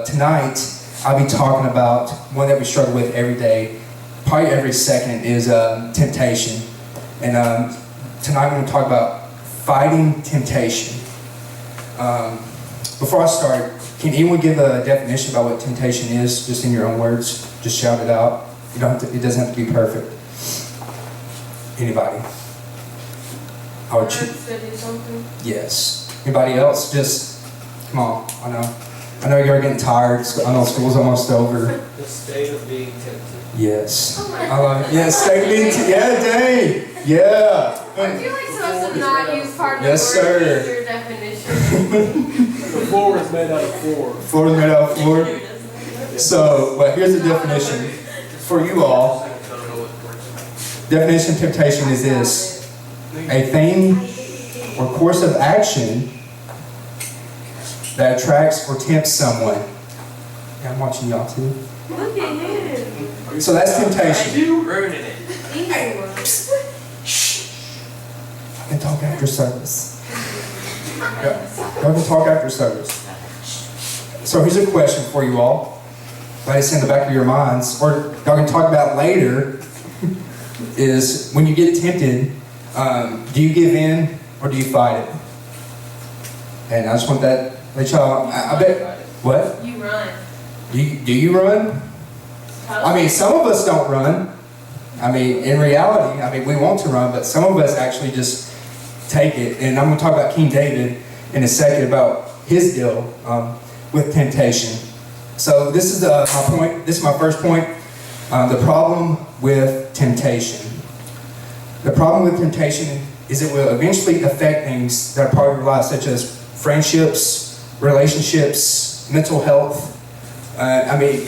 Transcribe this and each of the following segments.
tonight I'll be talking about one that we struggle with every day, probably every second, is temptation. And tonight I'm going to talk about fighting temptation. Before I start, can anyone give a definition about what temptation is, just in your own words? Just shout it out. You don't have to, it doesn't have to be perfect. Anybody? I would yes. Anybody else? Just come on. I know you're getting tired. I know school's almost over. The state of being tempted. Yes. I love it. Yes, state of being tempted. Yeah, dang. Yeah. I feel like supposed to not use part of the yes, word sir. in your definition. The floor is made out of floor. Floor is made out of floor. So, well, here's the definition for you all. Definition of temptation is this: a thing or course of action that attracts or tempts someone. Yeah, I'm watching y'all too. Look at him. So that's temptation. You ruining it. I can talk after service. Yeah, y'all can talk after service. So here's a question for you all. That is in the back of your minds, or y'all can talk about later. Is when you get tempted, do you give in or do you fight it? And I just want that. Let y'all. I bet. What? You run. Do you run? I mean, some of us don't run. I mean, in reality, I mean, we want to run, but some of us actually just take it. And I'm going to talk about King David in a second about his deal with temptation. So this is my point. This is my first point. The problem with temptation. The problem with temptation is it will eventually affect things that are part of your life, such as friendships, relationships, mental health. I mean,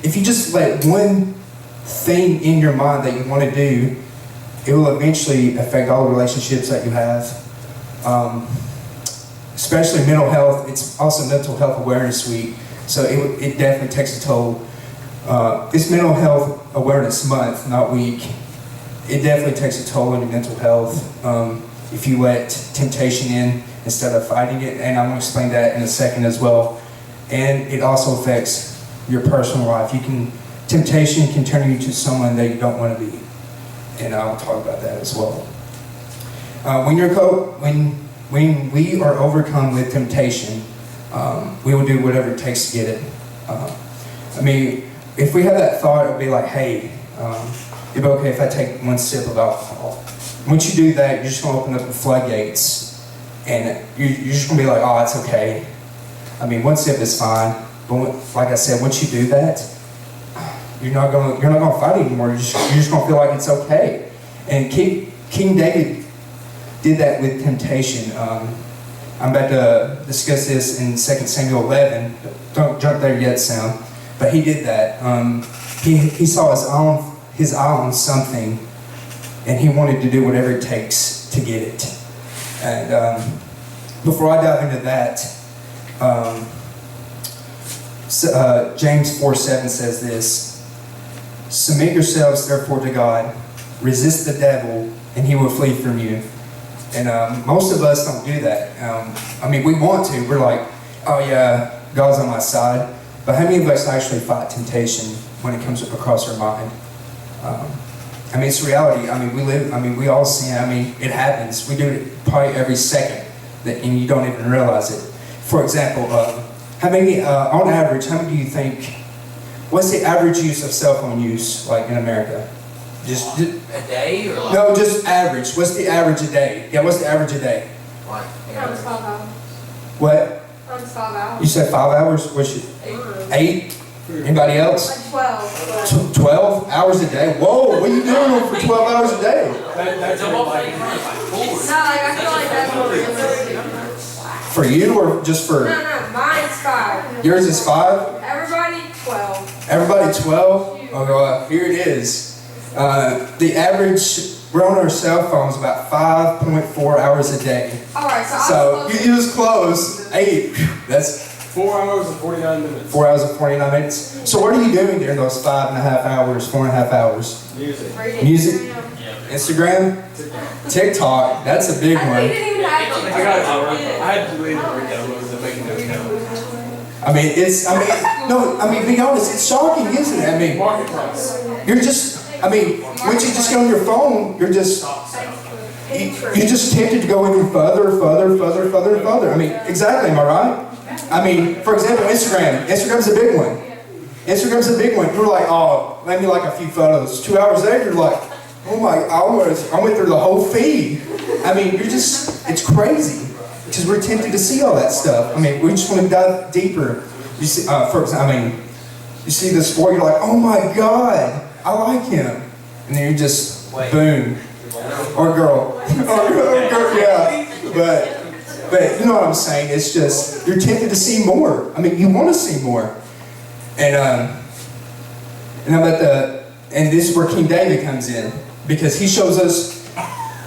if you just let one thing in your mind that you want to do, it will eventually affect all the relationships that you have. Especially mental health. It's also Mental Health Awareness Week, so it definitely takes a toll. It's Mental Health Awareness Month, not week. It definitely takes a toll on your mental health if you let temptation in instead of fighting it, and I'm going to explain that in a second as well. And it also affects your personal life. Temptation can turn you to someone that you don't want to be, and I'll talk about that as well. When we are overcome with temptation, we will do whatever it takes to get it. I mean, if we have that thought, it would be like, hey, it'd be okay if I take one sip of alcohol. Once you do that, you're just going to open up the floodgates, and you're just going to be like, oh, it's okay. I mean, one sip is fine, but like I said, once you do that, you're not going to fight anymore. You're just going to feel like it's okay. And King David did that with temptation. I'm about to discuss this in 2 Samuel 11. Don't jump there yet, Sam. But he did that. He saw his eye on something, and he wanted to do whatever it takes to get it. And before I dive into that, James 4:7 says this: submit yourselves therefore to God, resist the devil, and he will flee from you. And most of us don't do that. I mean, we want to. We're like, oh yeah, God's on my side. But how many of us actually fight temptation when it comes across our mind? I mean, it's reality. I mean, we all sin. I mean, it happens. We do it probably every second, and you don't even realize it. For example, how many, on average, how many do you think, what's the average use of cell phone use, like in America? Just a day or like? No, just average. What's the average a day? Yeah, what's the average a day? Like, Times 5 hours. What? Times 5 hours. You said 5 hours? What's your, 8? Anybody else? Like 12. 12 hours a day? Whoa, what are you doing for 12 hours a day? That's No, like I feel like that's what we're doing. For you or just for? No, mine's 5. Yours is 5? Everybody 12. Everybody 12? Oh, here it is. The average, we're on our cell phones about 5.4 hours a day. Alright, So you was close. 8. That's 4 hours and 49 minutes. 4 hours and 49 minutes. So what are you doing during those 5.5 hours, 4.5 hours? Music. Music? Instagram? TikTok. That's a big We one. didn't even have I had to leave the downloads and make it. I mean, be honest, it's shocking, isn't it? I mean, Market price. you're just, once you just get on your phone, you're just tempted to go even further. I mean, exactly, am I right? I mean, for example, Instagram's a big one. Instagram's a big one. You're like, oh, let me like a few photos. 2 hours later, you're like, oh my, I went through the whole feed. I mean, it's crazy. Because we're tempted to see all that stuff. I mean, we just want to dive deeper. You see, for example, you see this boy, you're like, oh my God, I like him. And then you just, boom. Or girl. Or girl, yeah. But you know what I'm saying? It's just, you're tempted to see more. I mean, you want to see more. And this is where King David comes in. Because he shows us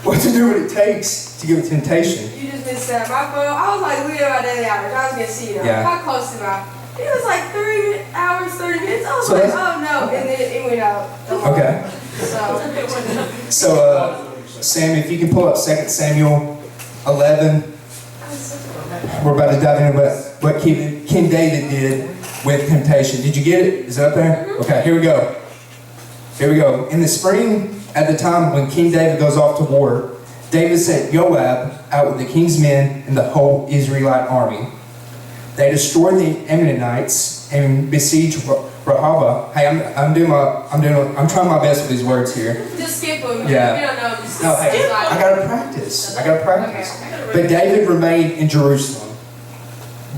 what to do, what it takes to give temptation. You just missed that. My phone, I was like, looking at my daily average. I was going to see it. Yeah. How close am I? It was like 3 hours, 30 minutes. I was So like, that's- oh no. And then it went out. Okay. So, Sam, if you can pull up 2 Samuel 11. We're about to dive into what King David did with temptation. Did you get it? Is it up there? Okay, here we go. Here we go. In the spring, at the time when King David goes off to war, David sent Joab out with the king's men and the whole Israelite army. They destroyed the Ammonites and besieged Rehoboth. Hey, I'm trying my best with these words here. Just skip them. Yeah. You don't know. Just No, hey, skip I gotta practice. Okay. But David remained in Jerusalem.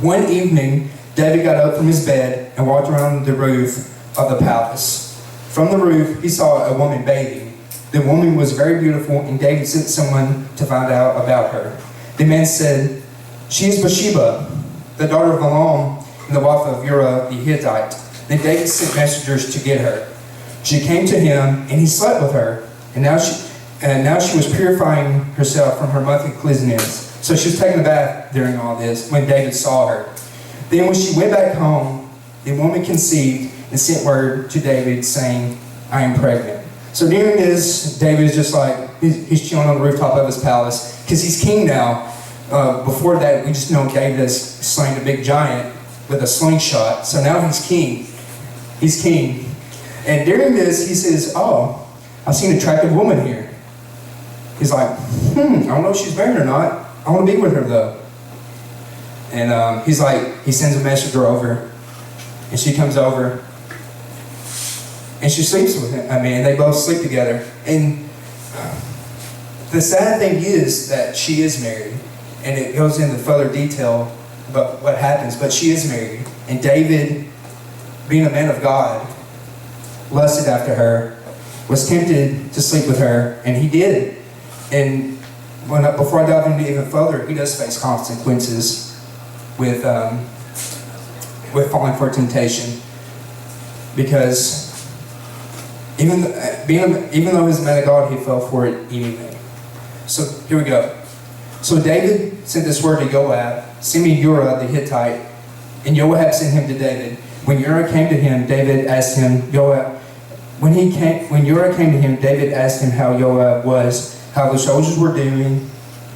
One evening, David got up from his bed and walked around the roof of the palace. From the roof, he saw a woman bathing. The woman was very beautiful, and David sent someone to find out about her. The man said, "She is Bathsheba, the daughter of Elam, and the wife of Uriah the Hittite." Then David sent messengers to get her. She came to him, and he slept with her. And now she was purifying herself from her monthly cleanliness. So she was taking a bath during all this when David saw her. Then when she went back home, the woman conceived and sent word to David saying, "I am pregnant." So during this, David is just like, he's chilling on the rooftop of his palace because he's king now. Before that, we just know David has slain a big giant with a slingshot. So now he's king. He's king. And during this, he says, "Oh, I've seen an attractive woman here." He's like, I don't know if she's married or not. I want to be with her though. And he sends a messenger over. And she comes over. And she sleeps with him. They both sleep together. And the sad thing is that she is married. And it goes into further detail about what happens. But she is married. And David, being a man of God, lusted after her, was tempted to sleep with her, and he did. And before I dive into even further, he does face consequences with falling for temptation, because even though he's a man of God, he fell for it anyway. So here we go. So David sent this word to Joab, "Send me Uriah the Hittite," and Joab sent him to David. When Uriah came to him, David asked him, When Uriah came to him, David asked him how Joab was, how the soldiers were doing,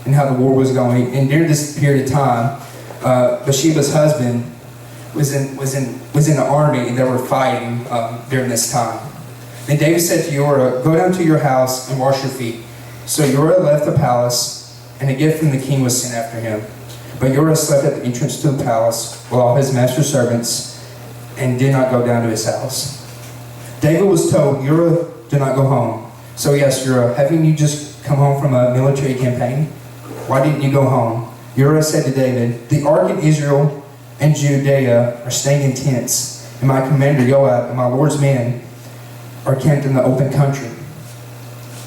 and how the war was going. And during this period of time, Bathsheba's husband was in the army, and they were fighting during this time. Then David said to Uriah, "Go down to your house and wash your feet." So Uriah left the palace, and a gift from the king was sent after him. But Uriah slept at the entrance to the palace with all his master's servants, and did not go down to his house. David was told, "Uriah, do not go home." So he asked Uriah, "Haven't you just come home from a military campaign? Why didn't you go home?" Uriah said to David, "The ark of Israel and Judea are staying in tents, and my commander Joab and my Lord's men are camped in the open country.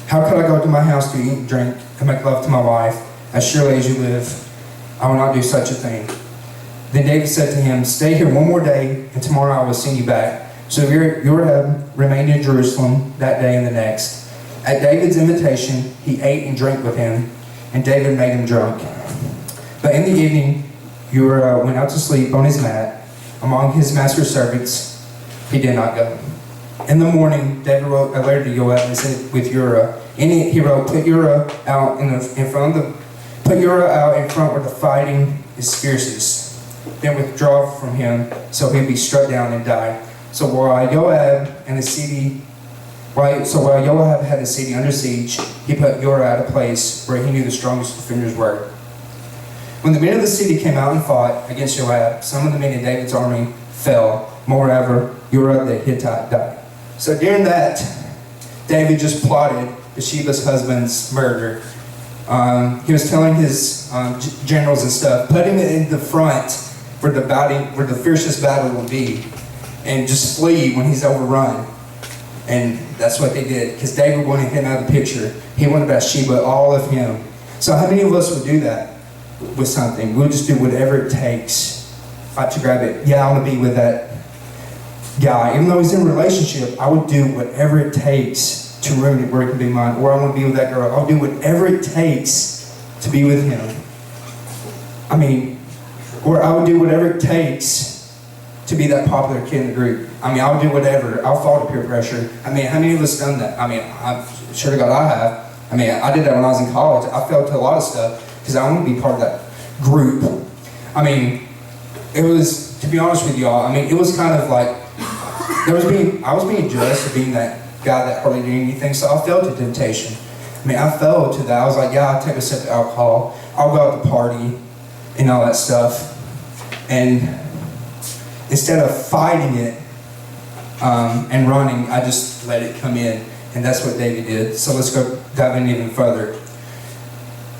How could I go to my house to eat and drink and make love to my wife? As surely as you live, I will not do such a thing." Then David said to him, "Stay here one more day, and tomorrow I will send you back." So Uriah remained in Jerusalem that day and the next. At David's invitation, he ate and drank with him, and David made him drunk. But in the evening, Uriah went out to sleep on his mat among his master's servants. He did not go. In the morning, David wrote a letter to Joab and sent it with Uriah. In it, he wrote, "Put Uriah out in front where the fighting is fiercest. then withdraw from him, so he'd be struck down and die. So while Joab had the city under siege, he put Joab at a place where he knew the strongest defenders were. When the men of the city came out and fought against Joab, some of the men in David's army fell. Moreover, Joab the Hittite died. So during that, David just plotted Bathsheba's husband's murder. He was telling his generals and stuff, put him in the front where the fiercest battle will be, and just flee when he's overrun. And that's what they did, because David wanted him out of the picture. He wanted Bathsheba, all of him. So how many of us would do that with something? We'll just do whatever it takes to grab it. Yeah, I want to be with that guy. Even though he's in a relationship, I would do whatever it takes to ruin it where it can be mine. Or I want to be with that girl. I'll do whatever it takes to be with him. Or I would do whatever it takes to be that popular kid in the group. I would do whatever. I'll fall to peer pressure. How many of us done that? I'm sure to God I have. I did that when I was in college. I fell to a lot of stuff because I want to be part of that group. It was, to be honest with y'all, it was kind of like, I was being judged for being that guy that hardly did anything, so I fell to temptation. I fell to that. I was like, yeah, I'll take a sip of alcohol. I'll go out to party and all that stuff. And instead of fighting it and running, I just let it come in. And that's what David did. So let's go dive in even further.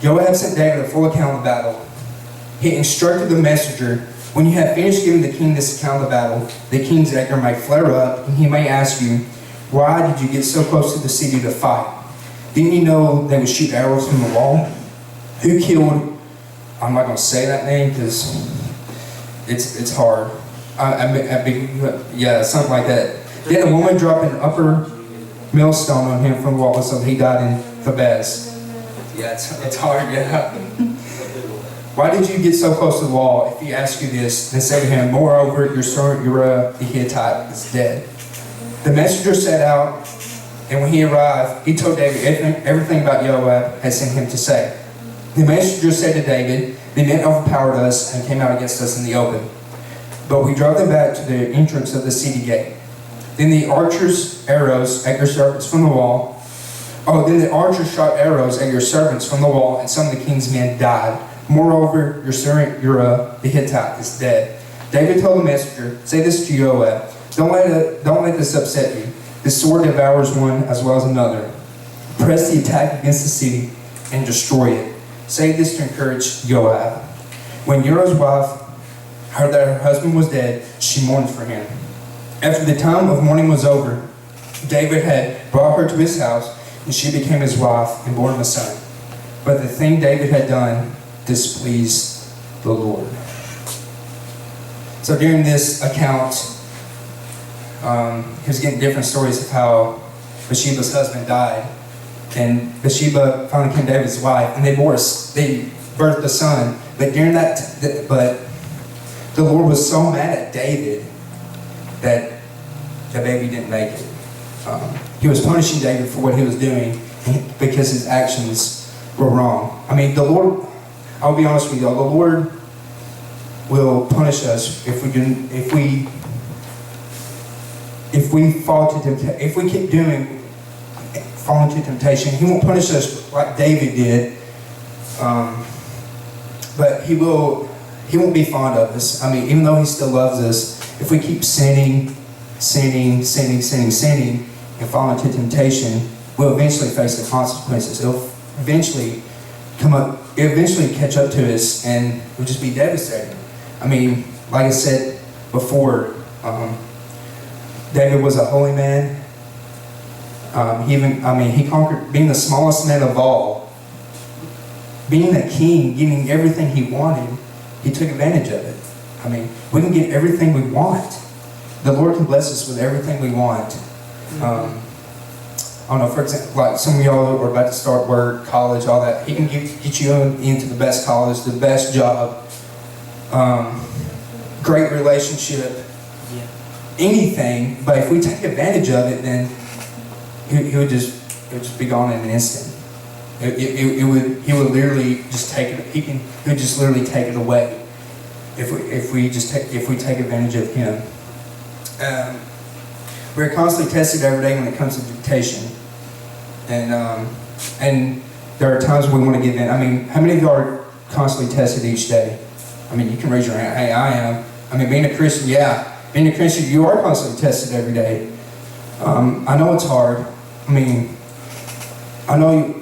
Joab sent David a full account of the battle. He instructed the messenger, when you have finished giving the king this account of the battle, the king's anger may flare up, and he may ask you, why did you get so close to the city to fight? Didn't you know they would shoot arrows from the wall? Who killed, I'm not going to say that name because it's hard. Yeah, something like that. Did a woman drop an upper millstone on him from the wall so he died in Thebez? Yeah, it's hard, yeah. Why did you get so close to the wall? If he asks you this, then say to him, moreover, your son Uriah the Hittite is dead. The messenger set out, and when he arrived, he told David everything about Joab had sent him to say. The messenger said to David, the men overpowered us and came out against us in the open. But we drove them back to the entrance of the city gate. Then the archers' arrows at your servants from the wall. Then the archers shot arrows at your servants from the wall, and some of the king's men died. Moreover, your servant Uriah the Hittite is dead. David told the messenger, say this to Joab, don't let this upset you. The sword devours one as well as another. Press the attack against the city and destroy it. Say this to encourage Joab. When Uriah's wife heard that her husband was dead, she mourned for him. After the time of mourning was over, David had brought her to his house, and she became his wife and bore him a son. But the thing David had done displeased the Lord. So during this account, he was getting different stories of how Bathsheba's husband died. And Bathsheba finally became David's wife, and they birthed a son. But during but the Lord was so mad at David that the baby didn't make it. He was punishing David for what he was doing because his actions were wrong. The Lord, I'll be honest with you, the Lord will punish us if we fall to temptation. If we keep falling to temptation, He won't punish us like David did. But He won't be fond of us. Even though He still loves us, if we keep sinning, and fall into temptation, we'll eventually face the consequences. It'll eventually catch up to us, and it'll just be devastating. Like I said before, David was a holy man. He conquered, being the smallest man of all, being the king, getting everything he wanted. He took advantage of it. We can get everything we want. The Lord can bless us with everything we want. I don't know, for example, like some of y'all are about to start work, college, all that. He can get you into the best college, the best job, great relationship, anything. But if we take advantage of it, then it would just be gone in an instant. He would literally just take it. He would just literally take it away. if we take advantage of Him. We're constantly tested every day when it comes to temptation, and there are times we want to give in. I mean, how many of you are constantly tested each day? I mean, you can raise your hand. Hey, I am. I mean, being a Christian, being a Christian, you are constantly tested every day. I know it's hard. I mean, I know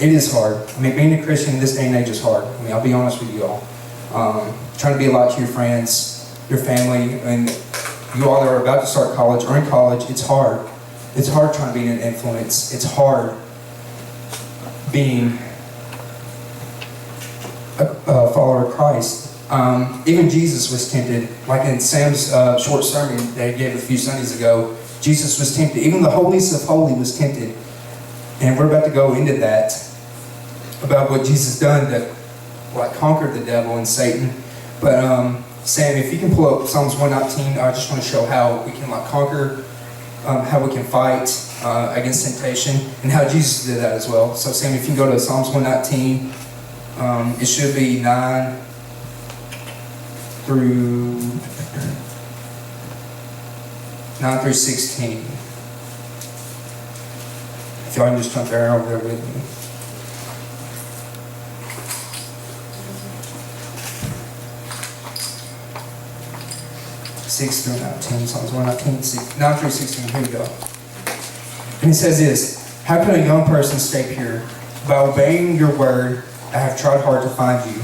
it is hard. I mean, being a Christian in this day and age is hard. I mean, I'll be honest with you all. Trying to be a lot to your friends, your family, and you all that are about to start college or in college, it's hard. It's hard trying to be an influence. It's hard being a follower of Christ. Even Jesus was tempted. Like in Sam's short sermon that he gave a few Sundays ago, Jesus was tempted. Even the holiest of holy was tempted. And we're about to go into that, about what Jesus done to conquer the devil and Satan. But Sam, if you can pull up Psalms 119, I just want to show how we can conquer, how we can fight against temptation, and how Jesus did that as well. So Sam, if you can go to Psalms 119, it should be 9 through 16. If y'all can just jump there over there with me. 6 through 19, Psalms 119, 9 through 16, here we go. And it says this: how can a young person stay pure? By obeying your word, I have tried hard to find you.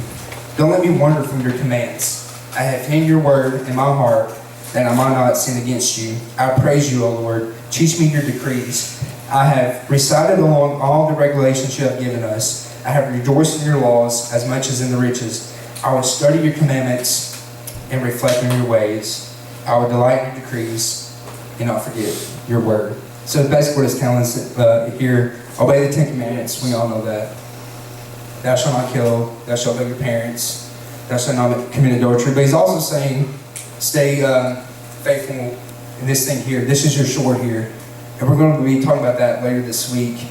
Don't let me wander from your commands. I have hidden your word in my heart, that I might not sin against you. I praise you, O Lord. Teach me your decrees. I have recited along all the regulations you have given us. I have rejoiced in your laws as much as in the riches. I will study your commandments and reflect on your ways. I will delight in your decrees and not forget your word. So basically what it's telling us here, obey the 10 Commandments. We all know that. Thou shalt not kill. Thou shalt love your parents. Thou shalt not commit adultery. But he's also saying, stay faithful in this thing here. This is your sword here. And we're going to be talking about that later this week.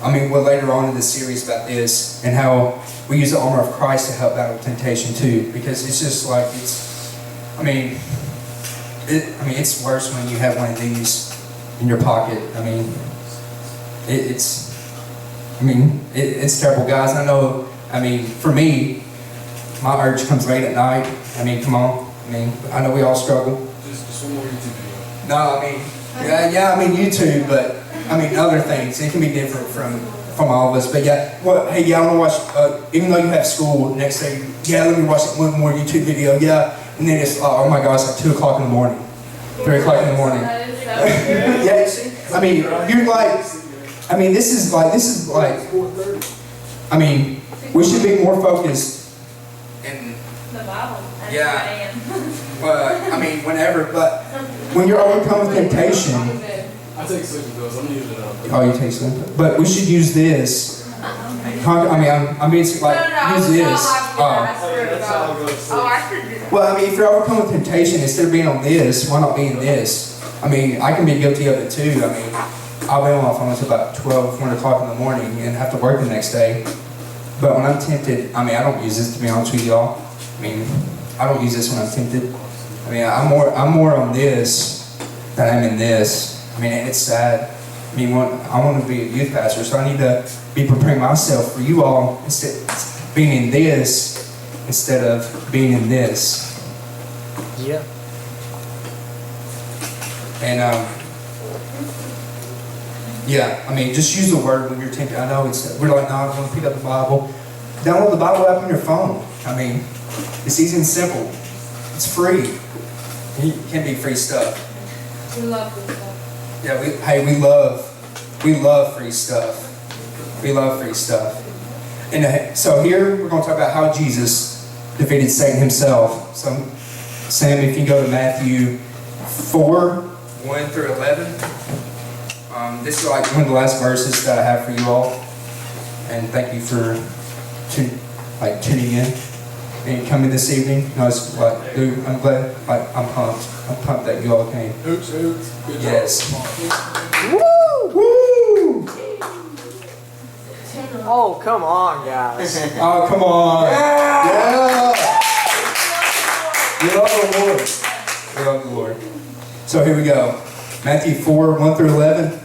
Later on in the series about this, and how we use the armor of Christ to help battle temptation too. Because it's just it's worse when you have one of these in your pocket. It's terrible, guys. I know. For me, my urge comes late at night. Come on. I know we all struggle. Just one more YouTube video. No, YouTube, but other things. It can be different from all of us. But I want to watch. Even though you have school next day, let me watch one more YouTube video. And then it's oh my gosh, like 2 o'clock in the morning, 3 o'clock in the morning. Yeah, you're this is we should be more focused in the Bible. Yeah. But when you're overcome with temptation. I take sleeping pills. I'm using it up. Oh, you take sleeping pills? But we should use this. Use this. That's how it goes. Well, if you're overcome with temptation, instead of being on this, why not be in this? I can be guilty of it too. I'll be on my phone until about 12, 1 o'clock in the morning and have to work the next day. But when I'm tempted, I don't use this, to be honest with y'all. I don't use this when I'm tempted. I'm more on this than I'm in this. And it's sad. I want to be a youth pastor, so I need to be preparing myself for you all instead being in this instead of being in this. Yeah. And just use the word when you're tempted. I know we're like, no, I want to pick up the Bible. Download the Bible app on your phone. It's easy and simple. It's free. It can be free stuff. We love free stuff. Yeah, we love free stuff. We love free stuff. And so here we're going to talk about how Jesus defeated Satan himself. So Sam, if you go to Matthew 4, 1 through 11. This is one of the last verses that I have for you all. And thank you for tuning in and coming this evening. No, it's dude, I'm glad, I'm pumped. I'm pumped that you all came. Hoots. Good Yes. job. Woo! Woo! Oh, come on, guys. Oh, come on. Yeah. We love the Lord. We love the Lord. So here we go. Matthew 4, 1 through 11.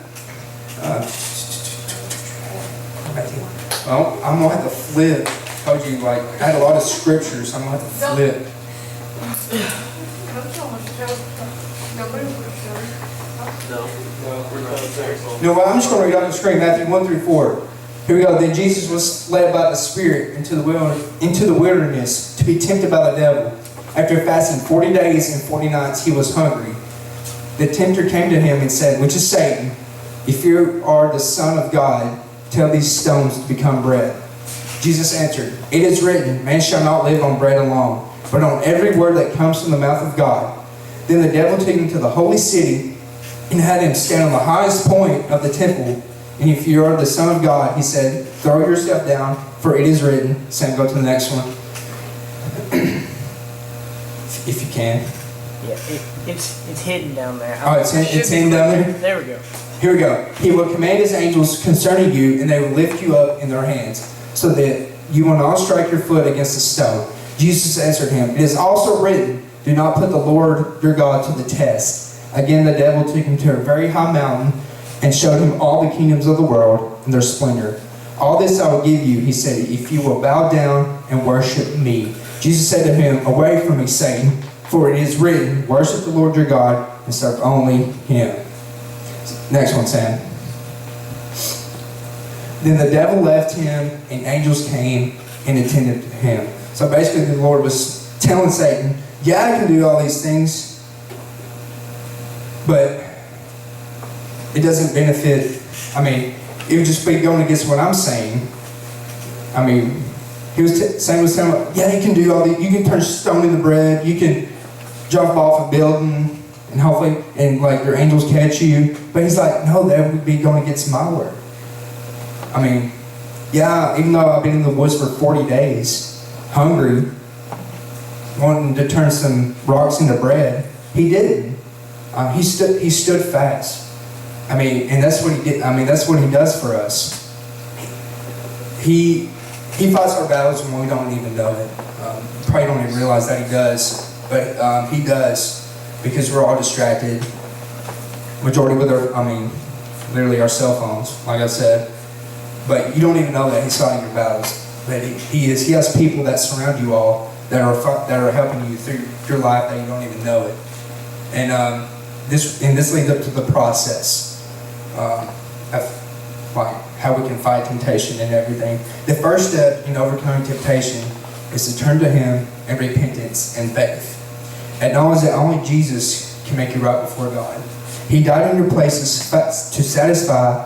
Well, I'm going to have to flip. I told you, like, I had a lot of scriptures. I'm going to have to flip. No, well, I'm just going to read off the screen. Matthew 1 through 4. Here we go. Then Jesus was led by the Spirit into the wilderness to be tempted by the devil. After fasting 40 days and 40 nights, he was hungry. The tempter came to him and said, which is Satan, if you are the Son of God, tell these stones to become bread. Jesus answered, it is written, man shall not live on bread alone, but on every word that comes from the mouth of God. Then the devil took him to the holy city and had him stand on the highest point of the temple. And if you are the Son of God, he said, throw yourself down, for it is written. Sam, go to the next one. If you can. Yeah, it's hidden down there. Oh, it's hidden down there? There we go. Here we go. He will command his angels concerning you, and they will lift you up in their hands, so that you will not strike your foot against a stone. Jesus answered him, it is also written, do not put the Lord your God to the test. Again, the devil took him to a very high mountain and showed him all the kingdoms of the world and their splendor. All this I will give you, he said, if you will bow down and worship me. Jesus said to him, away from me, Satan, for it is written, worship the Lord your God and serve only him. Next one, Sam. Then the devil left him, and angels came and attended to him. So basically the Lord was telling Satan, yeah, I can do all these things, but it doesn't benefit. I mean, it would just be going against what I'm saying. I mean, Satan was telling, yeah, you can do all these. You can turn stone into bread. You can jump off a building and hopefully, and like your angels catch you. But he's like, no, that would be going against my word. I mean, yeah, even though I've been in the woods for 40 days, hungry, wanting to turn some rocks into bread, he didn't. He stood fast. I mean, and that's what he did. I mean, that's what he does for us. He fights our battles when we don't even know it. Probably don't even realize that he does, but he does, because we're all distracted. Majority with literally our cell phones, like I said. But you don't even know that he's fighting your battles. But he has people that surround you all that are helping you through your life that you don't even know it. And this leads up to the process of like how we can fight temptation and everything. The first step in overcoming temptation is to turn to Him in repentance and faith. Acknowledge that only Jesus can make you right before God. He died in your place to satisfy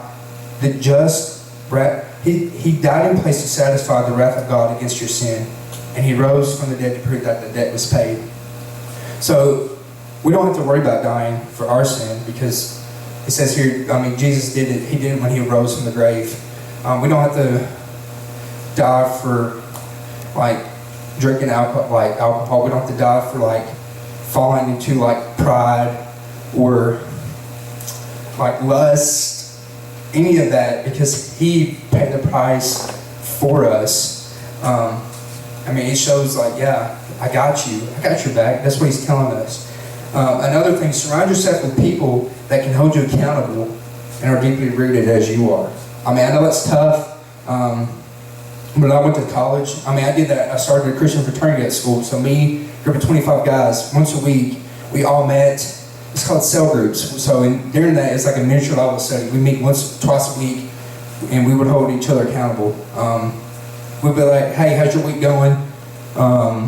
the just wrath. He died in place to satisfy the wrath of God against your sin, and He rose from the dead to prove that the debt was paid. So we don't have to worry about dying for our sin, because it says here, Jesus did it. He did it when He rose from the grave. We don't have to die for like drinking alcohol. We don't have to die for like falling into like pride or like lust, any of that, because He paid the price for us. It shows like, yeah, I got you. I got your back. That's what He's telling us. Another thing, surround yourself with people that can hold you accountable and are deeply rooted as you are. I know it's tough. When I went to college, I did that. I started a Christian fraternity at school. So me, a group of 25 guys, once a week, we all met. It's called cell groups. So during that, it's like a miniature Bible study. We meet twice a week, and we would hold each other accountable. We'd be like, hey, how's your week going? How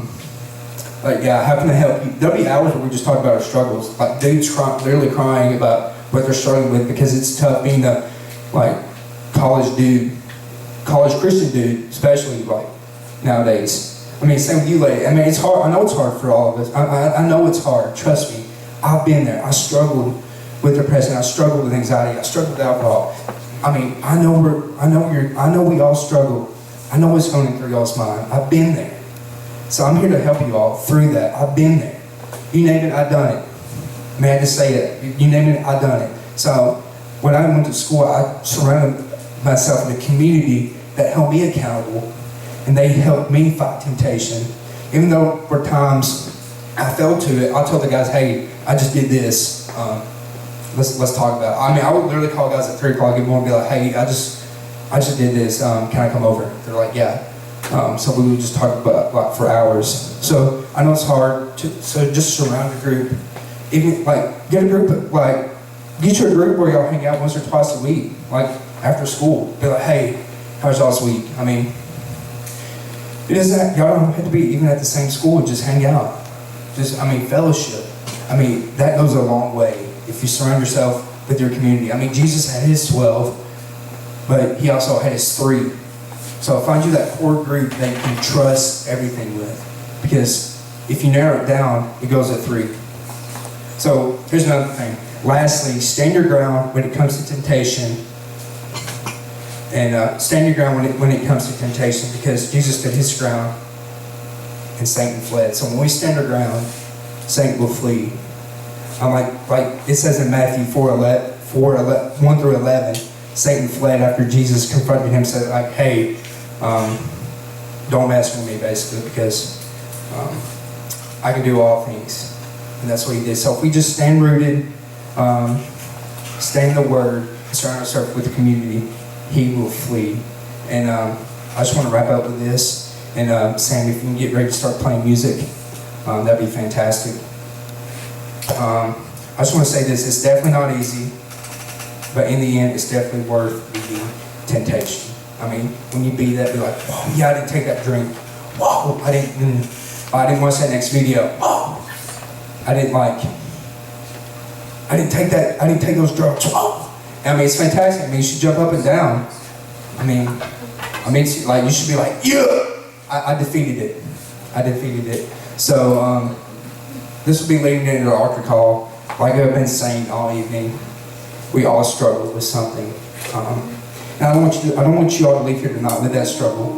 can I help you? There'll be hours where we just talk about our struggles. Like dudes literally crying about what they're struggling with, because it's tough being a college Christian dude, especially nowadays. Same with you, lady. It's hard. I know it's hard for all of us. I know it's hard. Trust me. I've been there. I struggled with depression. I struggled with anxiety. I struggled with alcohol. I know we all struggle. I know what's going through y'all's mind. I've been there. So I'm here to help you all through that. I've been there. You name it, I've done it. May I just say that? You name it, I've done it. So when I went to school, I surrounded myself in a community that held me accountable, and they helped me fight temptation. Even though for times I fell to it, I'll tell the guys, hey, I just did this. Let's talk about it. I mean, I would literally call guys at 3 o'clock in the morning and be like, hey, I just did this. Can I come over? They're like, yeah. So we would just talk about like for hours. So I know it's hard. So just surround a group. Even like get a group get you a group where y'all hang out once or twice a week, like after school. Be like, hey, how's y'all's week? I mean, it isn't. Y'all don't have to be even at the same school. Just hang out. Fellowship. I mean, that goes a long way if you surround yourself with your community. I mean, Jesus had his 12, but he also had his 3. So find you that core group that you can trust everything with. Because if you narrow it down, it goes at 3. So here's another thing. Lastly, stand your ground when it comes to temptation. And stand your ground when it comes to temptation, because Jesus stood his ground and Satan fled. So when we stand our ground, Satan will flee. Like it says in Matthew 1 through 11, Satan fled after Jesus confronted him, said like, hey, don't mess with me, basically, because I can do all things. And that's what he did. So if we just stand rooted, stand in the Word, and surround ourselves with the community, he will flee. And I just want to wrap up with this. And Sam, if you can get ready to start playing music, that'd be fantastic. I just want to say this. It's definitely not easy, but in the end, it's definitely worth beating temptation. I mean, when you beat that, be like, whoa, yeah, I didn't take that drink. Whoa, I didn't watch that next video. Whoa, I didn't take those drugs. Whoa. I mean, it's fantastic. I mean, you should jump up and down. I mean, like, you should be like, yeah, I defeated it. I defeated it. So, this will be leading into the altar call. Like I've been saying all evening, we all struggle with something. And I don't want you all to leave here tonight with that struggle.